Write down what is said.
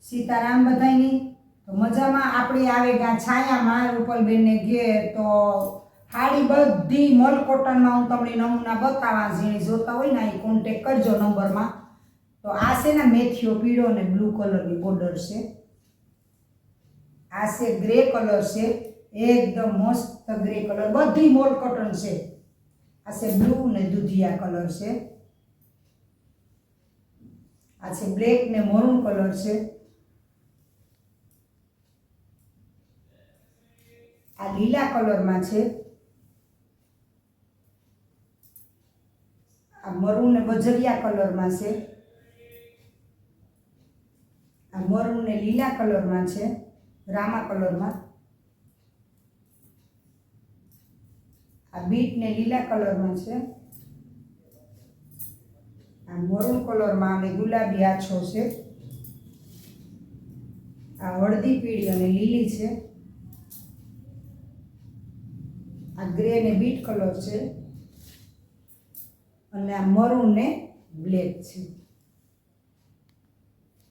સીતારામ બધાયની તો મજામાં આપણે આવે ગયા છાયામાં રૂપલબેનને ઘેર તો હાડી બધી મલ કોટનમાં હું તમને નમૂના બતાવવા જેને જોતા હોય ને એ કોન્ટેક કરજો નંબરમાં તો આ છે ને મેથીઓ પીળો અને બ્લુ કલરની બોર્ડર છે આ છે ગ્રે કલર છે એકદમ મસ્ત ગ્રે કલર બધી મોલ કોટન છે આ છે બ્લુ ને દૂધિયા કલર છે આ છે બ્લેક ને મરૂન કલર છે આ લીલા કલરમાં છે આ મરૂન ને બજરિયા કલરમાં છે આ મરૂન ને લીલા કલરમાં છે રામા કલરમાં આ બીટ ને લીલા કલરમાં છે આ મરૂન કલરમાં અને ગુલાબી આછો છે આ હળદી પીળી અને લીલી છે આ ગ્રે ને બીટ કલર છે અને આ મરૂન ને બ્લેક છે।